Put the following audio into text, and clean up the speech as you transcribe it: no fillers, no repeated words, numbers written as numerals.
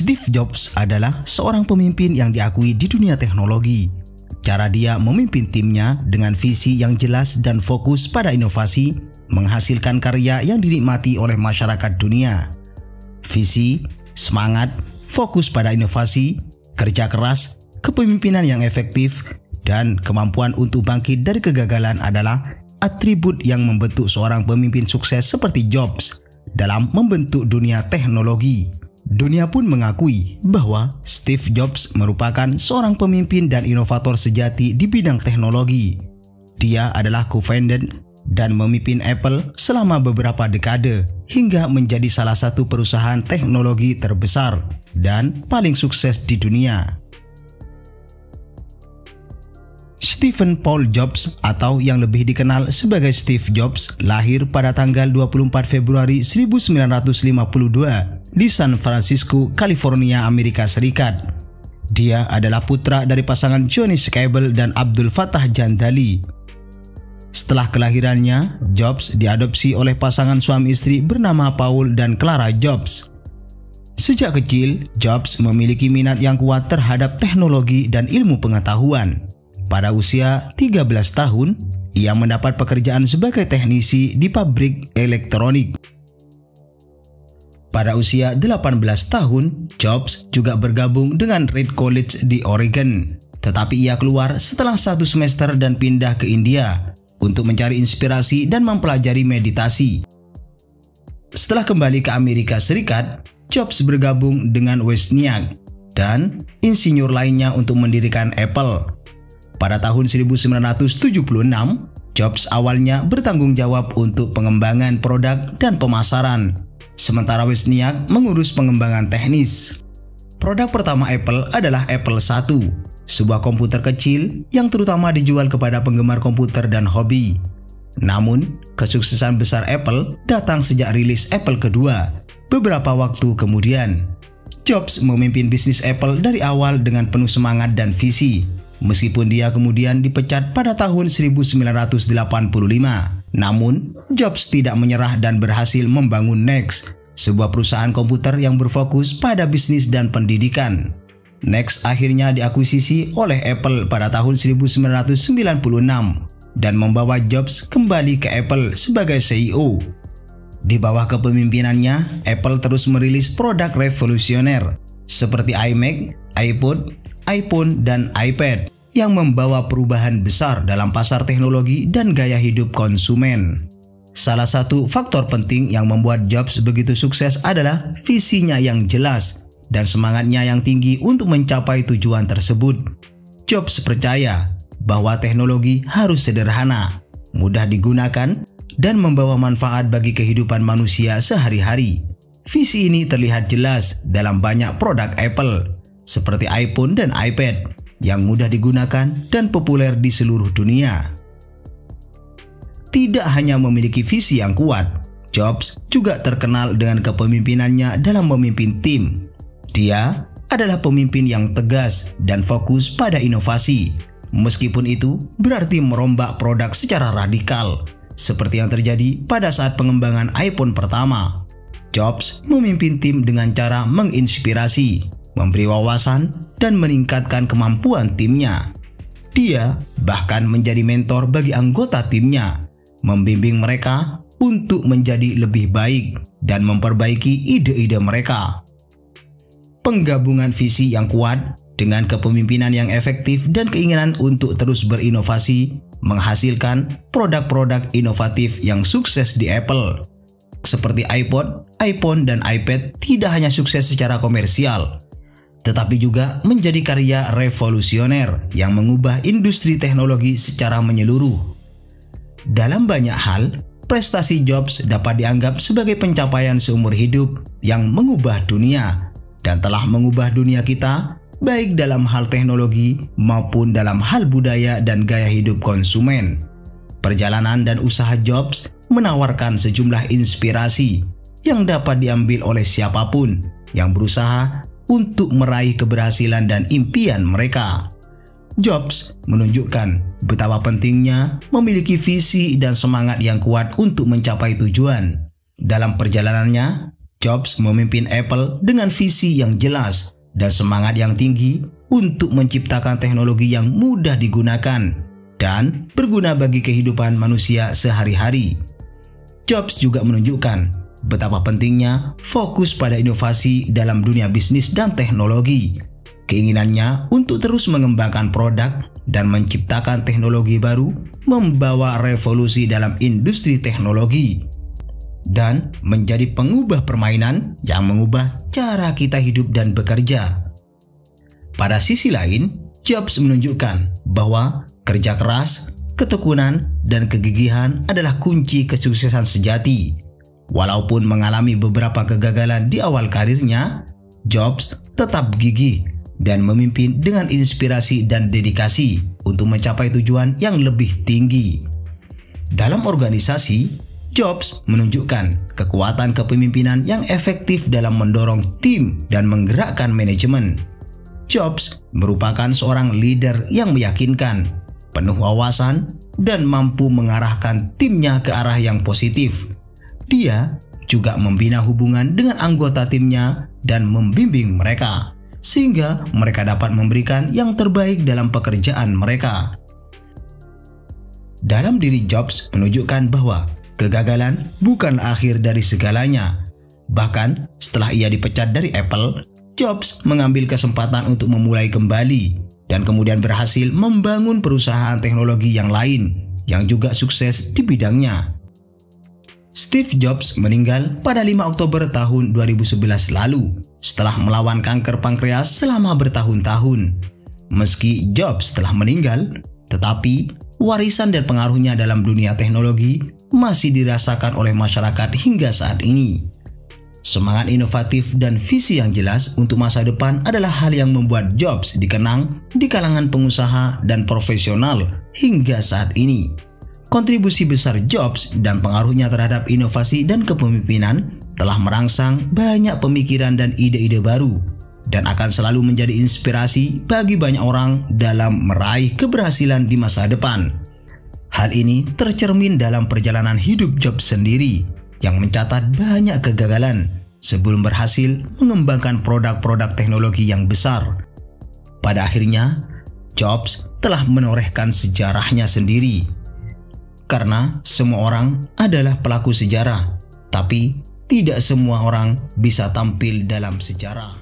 Steve Jobs adalah seorang pemimpin yang diakui di dunia teknologi. Cara dia memimpin timnya dengan visi yang jelas dan fokus pada inovasi, menghasilkan karya yang dinikmati oleh masyarakat dunia. Visi, semangat, fokus pada inovasi, kerja keras, kepemimpinan yang efektif, dan kemampuan untuk bangkit dari kegagalan adalah atribut yang membentuk seorang pemimpin sukses seperti Jobs dalam membentuk dunia teknologi. Dunia pun mengakui bahwa Steve Jobs merupakan seorang pemimpin dan inovator sejati di bidang teknologi. Dia adalah co-founder dan memimpin Apple selama beberapa dekade hingga menjadi salah satu perusahaan teknologi terbesar dan paling sukses di dunia. Stephen Paul Jobs atau yang lebih dikenal sebagai Steve Jobs lahir pada tanggal 24 Februari 1952 di San Francisco, California, Amerika Serikat. Dia adalah putra dari pasangan Johnny Scribble dan Abdul Fattah Jandali. Setelah kelahirannya, Jobs diadopsi oleh pasangan suami istri bernama Paul dan Clara Jobs. Sejak kecil, Jobs memiliki minat yang kuat terhadap teknologi dan ilmu pengetahuan. Pada usia 13 tahun, ia mendapat pekerjaan sebagai teknisi di pabrik elektronik. Pada usia 18 tahun, Jobs juga bergabung dengan Reed College di Oregon. Tetapi ia keluar setelah 1 semester dan pindah ke India untuk mencari inspirasi dan mempelajari meditasi. Setelah kembali ke Amerika Serikat, Jobs bergabung dengan Wozniak dan insinyur lainnya untuk mendirikan Apple. Pada tahun 1976, Jobs awalnya bertanggung jawab untuk pengembangan produk dan pemasaran, sementara Wozniak mengurus pengembangan teknis. Produk pertama Apple adalah Apple I, sebuah komputer kecil yang terutama dijual kepada penggemar komputer dan hobi. Namun, kesuksesan besar Apple datang sejak rilis Apple kedua, beberapa waktu kemudian. Jobs memimpin bisnis Apple dari awal dengan penuh semangat dan visi. Meskipun dia kemudian dipecat pada tahun 1985, namun Jobs tidak menyerah dan berhasil membangun NeXT, sebuah perusahaan komputer yang berfokus pada bisnis dan pendidikan. NeXT akhirnya diakuisisi oleh Apple pada tahun 1996 dan membawa Jobs kembali ke Apple sebagai CEO. Di bawah kepemimpinannya, Apple terus merilis produk revolusioner seperti iMac, iPod, iPhone, dan iPad yang membawa perubahan besar dalam pasar teknologi dan gaya hidup konsumen. Salah satu faktor penting yang membuat Jobs begitu sukses adalah visinya yang jelas dan semangatnya yang tinggi untuk mencapai tujuan tersebut. Jobs percaya bahwa teknologi harus sederhana, mudah digunakan, dan membawa manfaat bagi kehidupan manusia sehari-hari. Visi ini terlihat jelas dalam banyak produk Apple, seperti iPhone dan iPad, yang mudah digunakan dan populer di seluruh dunia. Tidak hanya memiliki visi yang kuat, Jobs juga terkenal dengan kepemimpinannya dalam memimpin tim. Dia adalah pemimpin yang tegas dan fokus pada inovasi, meskipun itu berarti merombak produk secara radikal, seperti yang terjadi pada saat pengembangan iPhone pertama. Jobs memimpin tim dengan cara menginspirasi, memberi wawasan, dan meningkatkan kemampuan timnya. Dia bahkan menjadi mentor bagi anggota timnya, membimbing mereka untuk menjadi lebih baik dan memperbaiki ide-ide mereka. Penggabungan visi yang kuat dengan kepemimpinan yang efektif dan keinginan untuk terus berinovasi menghasilkan produk-produk inovatif yang sukses di Apple. Seperti iPod, iPhone, dan iPad tidak hanya sukses secara komersial, tetapi juga menjadi karya revolusioner yang mengubah industri teknologi secara menyeluruh. Dalam banyak hal, prestasi Jobs dapat dianggap sebagai pencapaian seumur hidup yang mengubah dunia dan telah mengubah dunia kita, baik dalam hal teknologi maupun dalam hal budaya dan gaya hidup konsumen. Perjalanan dan usaha Jobs menawarkan sejumlah inspirasi yang dapat diambil oleh siapapun yang berusaha untuk meraih keberhasilan dan impian mereka. Jobs menunjukkan betapa pentingnya memiliki visi dan semangat yang kuat untuk mencapai tujuan. Dalam perjalanannya, Jobs memimpin Apple dengan visi yang jelas dan semangat yang tinggi untuk menciptakan teknologi yang mudah digunakan dan berguna bagi kehidupan manusia sehari-hari. Jobs juga menunjukkan betapa pentingnya fokus pada inovasi dalam dunia bisnis dan teknologi. Keinginannya untuk terus mengembangkan produk dan menciptakan teknologi baru membawa revolusi dalam industri teknologi dan menjadi pengubah permainan yang mengubah cara kita hidup dan bekerja. Pada sisi lain, Jobs menunjukkan bahwa kerja keras, ketekunan, dan kegigihan adalah kunci kesuksesan sejati. Walaupun mengalami beberapa kegagalan di awal karirnya, Jobs tetap gigih dan memimpin dengan inspirasi dan dedikasi untuk mencapai tujuan yang lebih tinggi. Dalam organisasi, Jobs menunjukkan kekuatan kepemimpinan yang efektif dalam mendorong tim dan menggerakkan manajemen. Jobs merupakan seorang leader yang meyakinkan, penuh wawasan, dan mampu mengarahkan timnya ke arah yang positif. Dia juga membina hubungan dengan anggota timnya dan membimbing mereka, sehingga mereka dapat memberikan yang terbaik dalam pekerjaan mereka. Dalam diri Jobs menunjukkan bahwa kegagalan bukan akhir dari segalanya. Bahkan setelah ia dipecat dari Apple, Jobs mengambil kesempatan untuk memulai kembali dan kemudian berhasil membangun perusahaan teknologi yang lain yang juga sukses di bidangnya. Steve Jobs meninggal pada 5 Oktober tahun 2011 lalu setelah melawan kanker pankreas selama bertahun-tahun. Meski Jobs telah meninggal, tetapi warisan dan pengaruhnya dalam dunia teknologi masih dirasakan oleh masyarakat hingga saat ini. Semangat inovatif dan visi yang jelas untuk masa depan adalah hal yang membuat Jobs dikenang di kalangan pengusaha dan profesional hingga saat ini. Kontribusi besar Jobs dan pengaruhnya terhadap inovasi dan kepemimpinan telah merangsang banyak pemikiran dan ide-ide baru dan akan selalu menjadi inspirasi bagi banyak orang dalam meraih keberhasilan di masa depan. Hal ini tercermin dalam perjalanan hidup Jobs sendiri yang mencatat banyak kegagalan sebelum berhasil mengembangkan produk-produk teknologi yang besar. Pada akhirnya, Jobs telah menorehkan sejarahnya sendiri. Karena semua orang adalah pelaku sejarah, tapi tidak semua orang bisa tampil dalam sejarah.